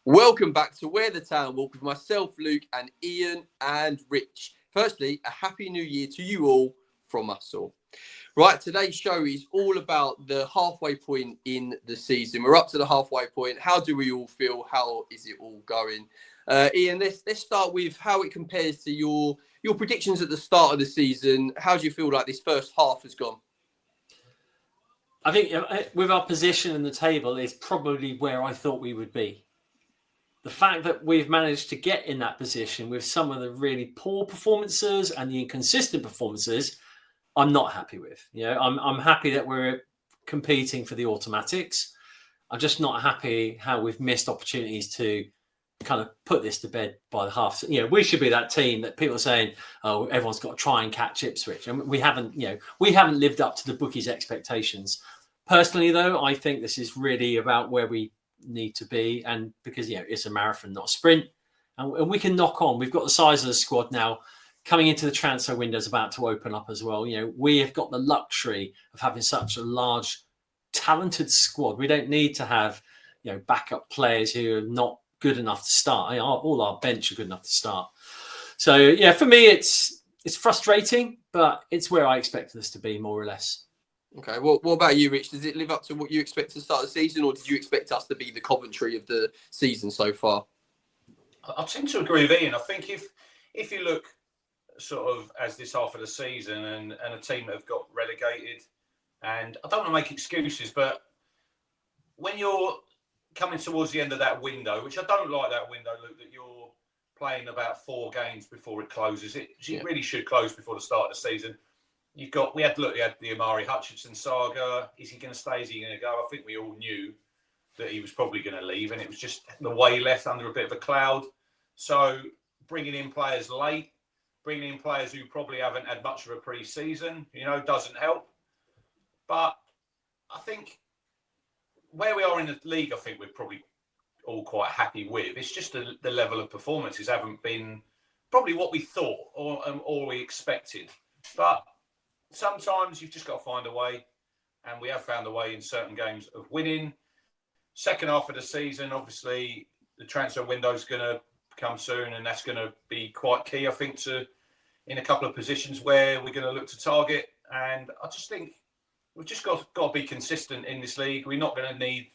Welcome back to Where the Town Walk with myself, Luke, and Ian and Rich. Firstly, a happy new year to you all from us all. Right, today's show is all about the halfway point in the season. We're up to the halfway point. How do we all feel? How is it all going? Ian, let's start with how it compares to your predictions at the start of the season. How do you feel like this first half has gone? I think with our position in the table is probably where I thought we would be. The fact that we've managed to get in that position with some of the really poor performances and the inconsistent performances, I'm not happy with. I'm happy that we're competing for the automatics. I'm just not happy how we've missed opportunities to kind of put this to bed by the half. We should be that team that people are saying, "Oh, everyone's got to try and catch Ipswich," and we haven't. We haven't lived up to the bookies' expectations. Personally, though, I think this is really about where we need to be, and because it's a marathon, not a sprint, and we can knock on. We've got the size of the squad now. Coming into the transfer window is about to open up as well. We have got the luxury of having such a large, talented squad. We don't need to have backup players who are not good enough to start. All our bench are good enough to start. So for me, it's frustrating, but it's where I expected us to be, more or less. Okay, well, what about you, Rich? Does it live up to what you expect to start the season, or did you expect us to be the Coventry of the season so far? I tend to agree with Ian. I think if you look sort of as this half of the season and a team that have got relegated, and I don't want to make excuses, but when you're coming towards the end of that window, which I don't like that window, Luke, that you're playing about 4 games before it closes. It really should close before the start of the season. We had the Amari Hutchinson saga. Is he going to stay? Is he going to go? I think we all knew that he was probably going to leave, and it was just the way he left under a bit of a cloud. So bringing in players late, bringing in players who probably haven't had much of a pre-season, doesn't help. But I think where we are in the league, I think we're probably all quite happy with. It's just the level of performances haven't been probably what we thought or we expected. But sometimes you've just got to find a way, and we have found a way in certain games of winning. Second half of the season, obviously, the transfer window is going to come soon, and that's going to be quite key, I think, in a couple of positions where we're going to look to target. And I just think we've just got to be consistent in this league. We're not going to need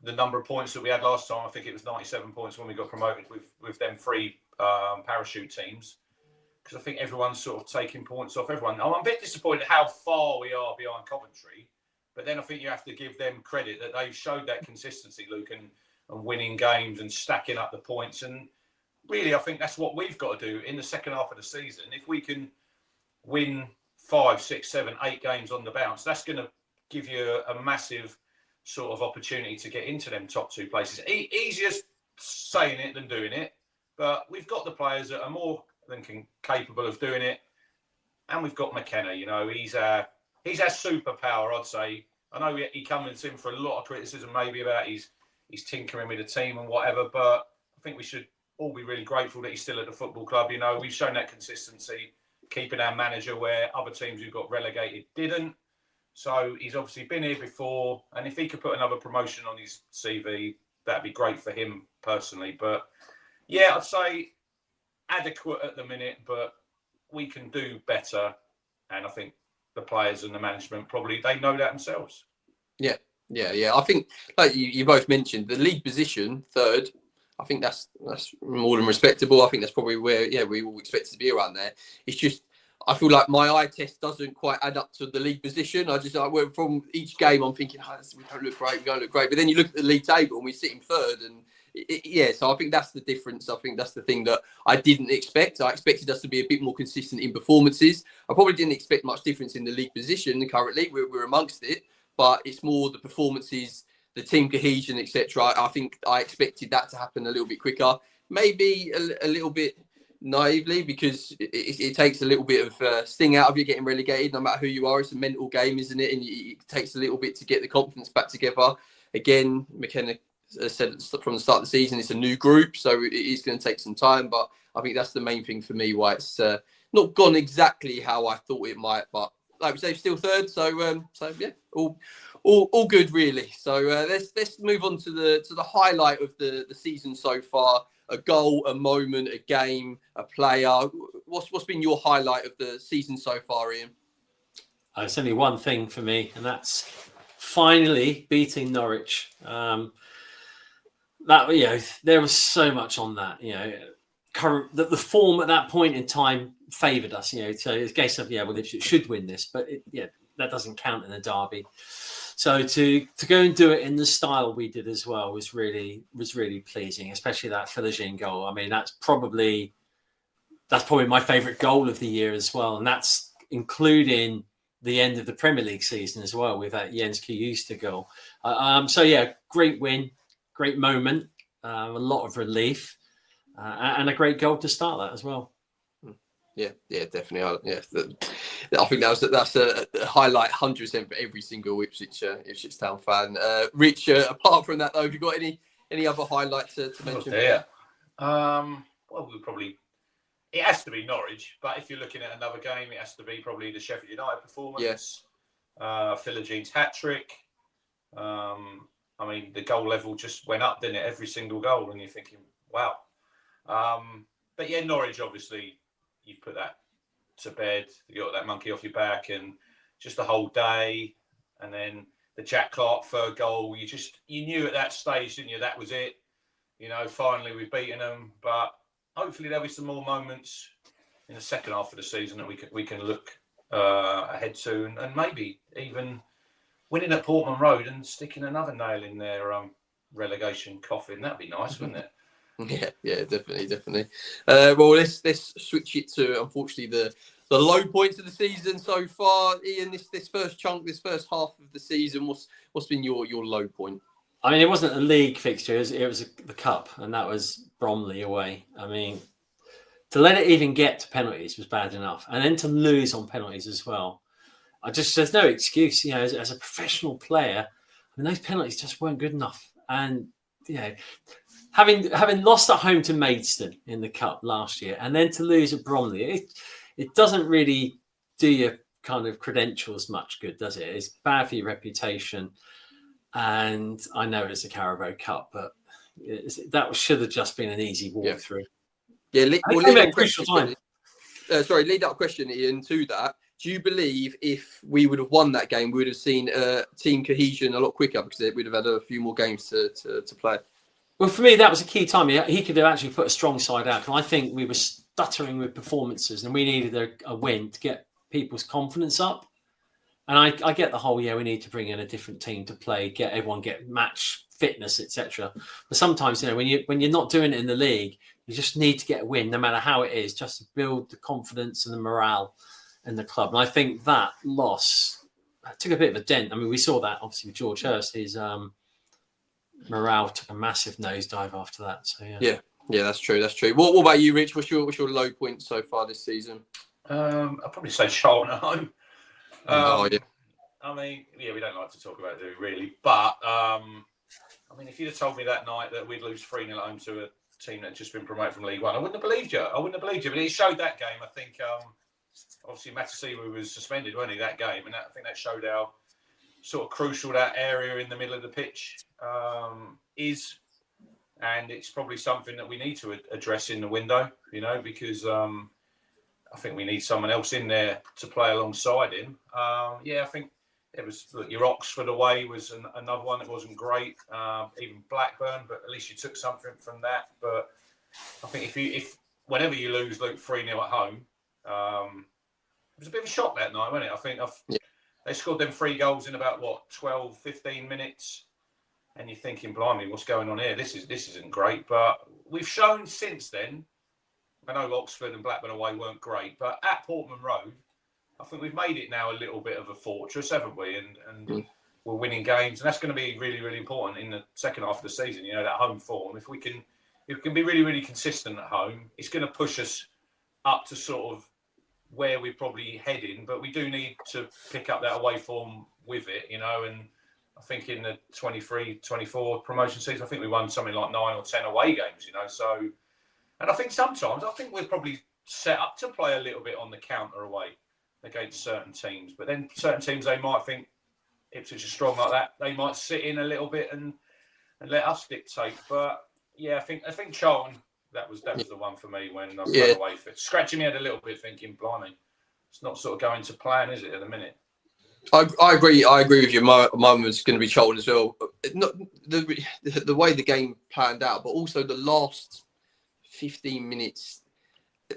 the number of points that we had last time. I think it was 97 points when we got promoted with them 3 parachute teams. Because I think everyone's sort of taking points off everyone. I'm a bit disappointed how far we are behind Coventry, but then I think you have to give them credit that they've showed that consistency, Luke, and winning games and stacking up the points. And really, I think that's what we've got to do in the second half of the season. If we can win 5, 6, 7, 8 games on the bounce, that's going to give you a massive sort of opportunity to get into them top 2 places. Easier saying it than doing it, but we've got the players that are more than capable of doing it, and we've got McKenna. He's our superpower, I'd say. I know he comes in for a lot of criticism, maybe about his tinkering with the team and whatever, but I think we should all be really grateful that he's still at the football club. We've shown that consistency, keeping our manager where other teams who got relegated didn't. So he's obviously been here before, and if he could put another promotion on his CV, that'd be great for him personally. But yeah, I'd say adequate at the minute, but we can do better, and I think the players and the management probably they know that themselves. Yeah. I think, like you both mentioned, the league position 3rd. I think that's more than respectable. I think that's probably where we all expect to be around there. It's just I feel like my eye test doesn't quite add up to the league position. I went from each game. I'm thinking, we don't look great. We don't look great. But then you look at the league table and we sit in 3rd, and so I think that's the difference. I think that's the thing that I didn't expect. I expected us to be a bit more consistent in performances. I probably didn't expect much difference in the league position. Currently, we're amongst it, but it's more the performances, the team cohesion, etc. I think I expected that to happen a little bit quicker, maybe a little bit naively, because it takes a little bit of sting out of you getting relegated. No matter who you are, it's a mental game, isn't it? And it takes a little bit to get the confidence back together. Again, McKenna said from the start of the season, it's a new group, so it is going to take some time. But I think that's the main thing for me, why it's not gone exactly how I thought it might. But like we say, still 3rd. So yeah, all all good really. So let's move on to the highlight of the season so far. A goal, a moment, a game, a player. What's been your highlight of the season so far, Ian? It's only one thing for me, and that's finally beating Norwich. There was so much on that. The form at that point in time favoured us. So it's a case of it should win this, but that doesn't count in a derby. So to go and do it in the style we did as well was really pleasing, especially that Philogene goal. I mean, that's probably my favourite goal of the year as well, and that's including the end of the Premier League season as well with that Jens Kiyusta goal. Great win, great moment, a lot of relief, and a great goal to start that as well. Yeah, definitely. I think that's a highlight 100% for every single Ipswich Town fan. Rich, apart from that though, have you got any other highlights to mention? It has to be Norwich, but if you're looking at another game, it has to be probably the Sheffield United performance. Yes. Philogene's hat-trick. The goal level just went up, didn't it? Every single goal, and you're thinking, wow. But yeah, Norwich, obviously, you've put that to bed. You got that monkey off your back, and just the whole day, and then the Jack Clark third goal. You knew at that stage, didn't you? That was it. Finally we've beaten them. But hopefully there'll be some more moments in the second half of the season that we can look ahead to, and maybe even winning at Portman Road and sticking another nail in their relegation coffin. That'd be nice, wouldn't it? Yeah, definitely. Well, let's switch it to, unfortunately, the low points of the season so far. Ian, this first half of the season, what's been your low point? I mean, it wasn't a league fixture; it was the cup, and that was Bromley away. I mean, to let it even get to penalties was bad enough, and then to lose on penalties as well. There's no excuse. As a professional player, I mean, those penalties just weren't good enough, and having lost at home to Maidstone in the cup last year, and then to lose at Bromley, it doesn't really do your kind of credentials much good, does it? It's bad for your reputation. And I know it's a Carabao Cup, but that should have just been an easy walkthrough. Yeah, lead up question, Ian, to that. Do you believe if we would have won that game, we would have seen team cohesion a lot quicker because we'd have had a few more games to play? Well, for me, that was a key time. He could have actually put a strong side out. And I think we were stuttering with performances and we needed a win to get people's confidence up. And I get the whole, we need to bring in a different team to play, get match fitness, etc. But sometimes, when you're not doing it in the league, you just need to get a win, no matter how it is, just to build the confidence and the morale in the club. And I think that loss took a bit of a dent. I mean, we saw that obviously with George Hurst. His morale took a massive nosedive after that. So yeah, that's true. What about you, Rich? What's your low point so far this season? I'd probably say Charlton at home. Yeah. I mean, we don't like to talk about it, do we, really? But, if you'd have told me that night that we'd lose 3-0 at home to a team that had just been promoted from League One, I wouldn't have believed you. But it showed that game. I think, obviously, Matasiwa was suspended, wasn't he, that game? And I think that showed how sort of crucial that area in the middle of the pitch is. And it's probably something that we need to address in the window, because I think we need someone else in there to play alongside him. I think it was your Oxford away was another one that wasn't great. Even Blackburn, but at least you took something from that. But I think if whenever you lose 3-0 at home, it was a bit of a shock that night, wasn't it? I think they scored them 3 goals in about 12, 15 minutes, and you're thinking, blimey, what's going on here? This isn't great. But we've shown since then. I know Oxford and Blackburn away weren't great, but at Portman Road, I think we've made it now a little bit of a fortress, haven't we? And we're winning games, and that's going to be really, really important in the second half of the season. That home form. If we can be really, really consistent at home, it's going to push us up to sort of where we're probably heading. But we do need to pick up that away form with it, And I think in the 23-24 promotion season, I think we won something like 9 or 10 away games, So. And I think sometimes, we're probably set up to play a little bit on the counter away against certain teams. But then certain teams, they might think, Ipswich are strong like that, they might sit in a little bit and let us dictate. But yeah, I think Charlton, that was the one for me when I ran away for it. Scratching my head a little bit, thinking, blimey, it's not sort of going to plan, is it, at the minute? I agree. I agree with you. My mum was going to be Charlton as well. Not the way the game planned out, but also the last 15 minutes.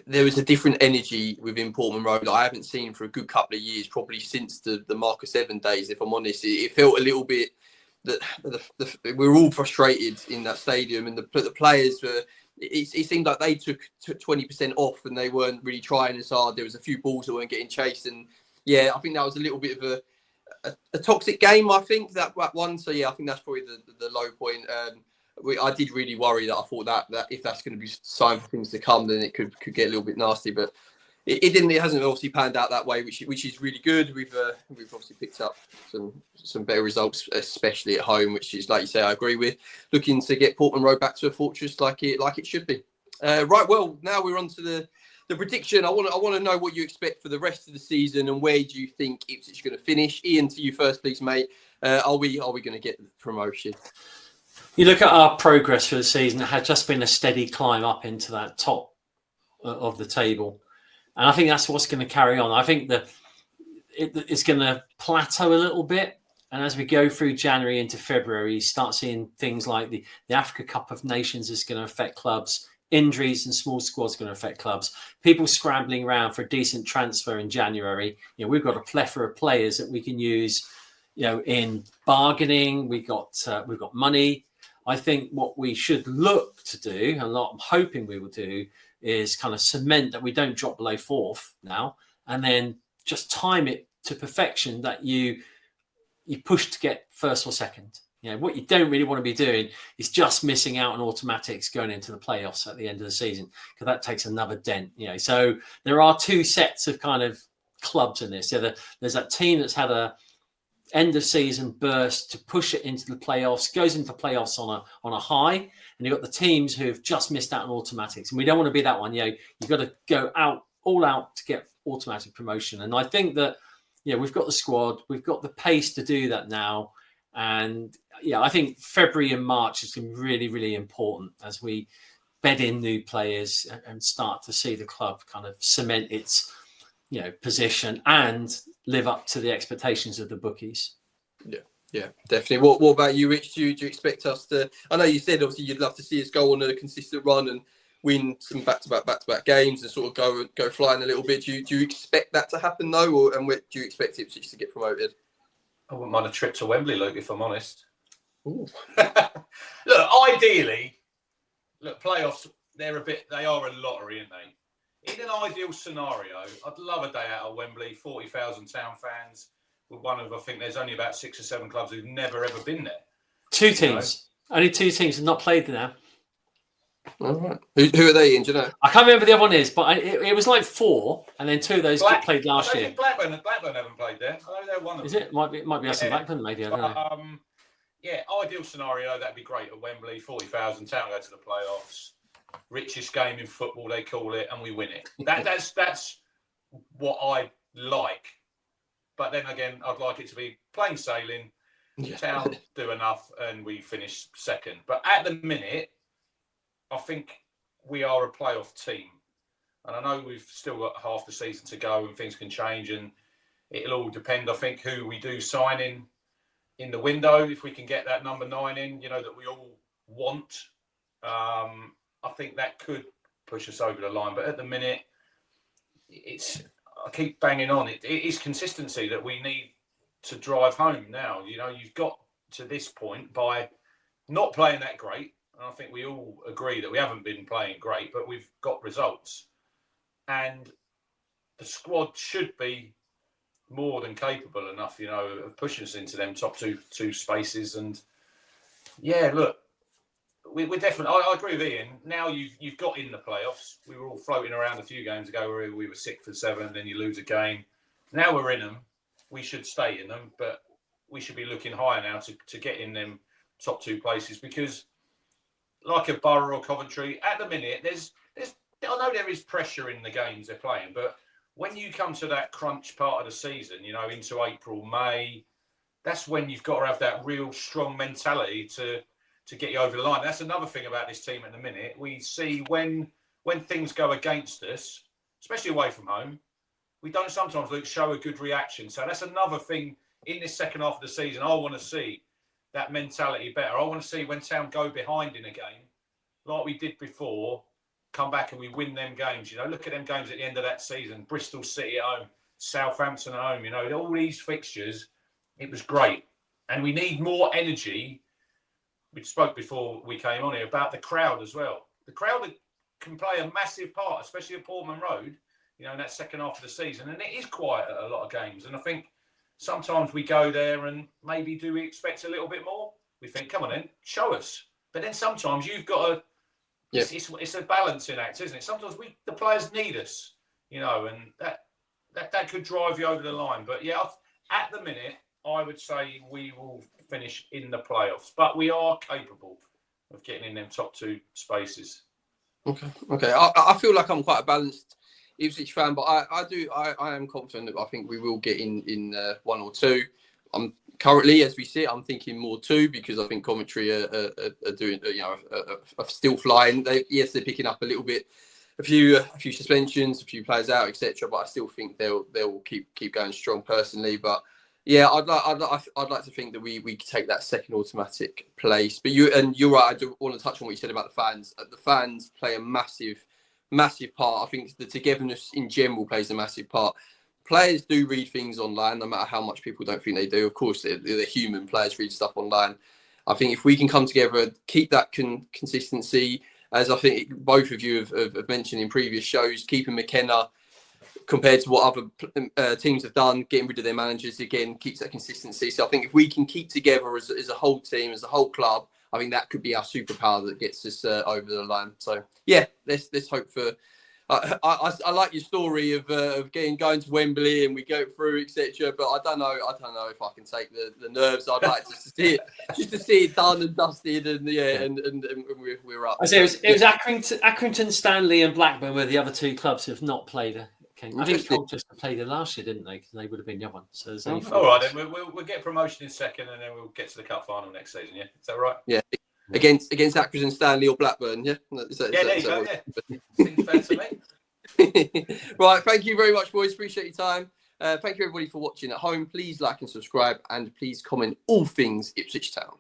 There was a different energy within Portman Road that I haven't seen for a good couple of years, probably since the Marcus Evan days. If I'm honest, it felt a little bit that we were all frustrated in that stadium, and the players were. It seemed like they took 20% off, and they weren't really trying as hard. There was a few balls that weren't getting chased, and yeah, I think that was a little bit of a toxic game. I think that one. So yeah, I think that's probably the low point. I did really worry that I thought that if that's going to be a sign for things to come, then it could get a little bit nasty. But it didn't. It hasn't obviously panned out that way, which is really good. We've obviously picked up some better results, especially at home, which is, like you say, I agree with. Looking to get Portman Road back to a fortress like it should be. Right. Well, now we're on to the prediction. I want to know what you expect for the rest of the season, and where do you think Ipswich is going to finish? Ian, to you first, please, mate. Are we going to get the promotion? You look at our progress for the season; it had just been a steady climb up into that top of the table, and I think that's what's going to carry on. I think that it's going to plateau a little bit, and as we go through January into February, you start seeing things like the Africa Cup of Nations is going to affect clubs. Injuries and small squads are going to affect clubs. People scrambling around for a decent transfer in January. We've got a plethora of players that we can use. In bargaining, we've got money. I think what we should look to do, and what I'm hoping we will do, is kind of cement that we don't drop below fourth now, and then just time it to perfection that you push to get first or second. What you don't really want to be doing is just missing out on automatics going into the playoffs at the end of the season, because that takes another dent. So there are two sets of kind of clubs in this. There's that team that's had a end of season burst to push it into the playoffs, goes into the playoffs on a high, and you've got the teams who have just missed out on automatics, and we don't want to be that one. You've got to go all out to get automatic promotion, and I think that we've got the squad, we've got the pace to do that now. And I think February and March is going to be really, really important as we bed in new players and start to see the club kind of cement its position and live up to the expectations of the bookies. Yeah, definitely. What about you, Rich? Do you expect us to? I know you said obviously you'd love to see us go on a consistent run and win some back-to-back games and sort of go flying a little bit. Do you expect that to happen though, and do you expect Ipswich to get promoted? I wouldn't mind a trip to Wembley, Luke, if I'm honest. Look, ideally, playoffs, they are a lottery, aren't they? In an ideal scenario, I'd love a day out of Wembley, 40,000 town fans. With one of, I think there's only about 6 or 7 clubs who've never ever been there. Two teams. Only 2 teams have not played there now. All right. Who are they in? Do you know? I can't remember the other one is, but it was like 4, and then 2 of those played last year. Blackburn haven't played there. I know they're one of them. Is it? Might be us in Blackburn, maybe. I don't know. Yeah, ideal scenario, that'd be great at Wembley. 40,000 town go to the playoffs. Richest game in football, they call it, and we win it. That's what I like. But then again, I'd like it to be plain sailing. Town do enough, and we finish second. But at the minute, I think we are a playoff team. And I know we've still got half the season to go and things can change, and it'll all depend, I think, who we do sign in the window. If we can get that number 9 in, that we all want, I think that could push us over the line. But at the minute, I keep banging on. It is consistency that we need to drive home now. You've got to this point by not playing that great. And I think we all agree that we haven't been playing great, but we've got results. And the squad should be more than capable enough, of pushing us into them top two spaces. And yeah, look, we're definitely. I agree with Ian. Now you've got in the playoffs. We were all floating around a few games ago where we were 6 for 7, then you lose a game. Now we're in them. We should stay in them, but we should be looking higher now to get in them top 2 places, because like a Borough or Coventry, at the minute, there's I know there is pressure in the games they're playing, but when you come to that crunch part of the season, into April, May, that's when you've got to have that real strong mentality to get you over the line. That's another thing about this team at the minute. We see when things go against us, especially away from home, we don't sometimes show a good reaction. So that's another thing in this second half of the season. I want to see that mentality better. I want to see when Town go behind in a game, like we did before, come back and we win them games. You know, look at them games at the end of that season. Bristol City at home, Southampton at home. You know, all these fixtures, it was great. And we need more energy. We spoke before we came on here about the crowd as well. The crowd can play a massive part, especially at Portman Road, you know, in that second half of the season. And it is quiet at a lot of games. And I think sometimes we go there and maybe do we expect a little bit more? We think, come on then, show us. But then sometimes you've got to, it's a balancing act, isn't it? Sometimes the players need us, you know, and that could drive you over the line. But yeah, at the minute, I would say we will finish in the playoffs, but we are capable of getting in them top 2 spaces. Okay. I feel like I'm quite a balanced Ipswich fan, but I am confident that I think we will get in 1 or 2. I'm currently, as we sit, I'm thinking more 2 because I think Coventry are doing, you know, are still flying. They're picking up a little bit, a few suspensions, a few players out, etc. But I still think they'll keep going strong personally. But yeah, I'd like to think that we take that second automatic place. But you're right. I do want to touch on what you said about the fans. The fans play a massive part. I think the togetherness in general plays a massive part. Players do read things online, no matter how much people don't think they do. Of course, they're human. Players read stuff online. I think if we can come together, keep that consistency, as I think both of you have mentioned in previous shows, keeping McKenna compared to what other teams have done, getting rid of their managers again, keeps that consistency. So I think if we can keep together as a whole team, as a whole club, I think that could be our superpower that gets us over the line. So yeah, let's hope for. I like your story of going to Wembley and we go through, etc. But I don't know if I can take the nerves. I'd like to see it done and dusted, and we're up. I say it was Accrington, Stanley, and Blackburn were the other 2 clubs who have not played. I think Colchester played it last year, didn't they? Because they would have been the other one. So there's only 4. All right, then we'll get promotion in second, and then we'll get to the cup final next season. Yeah, is that right? Yeah. Against Accrington, Stanley, or Blackburn, yeah. There you go. Yeah, seems fair to me. Right, thank you very much, boys. Appreciate your time. Thank you everybody for watching at home. Please like and subscribe, and please comment all things Ipswich Town.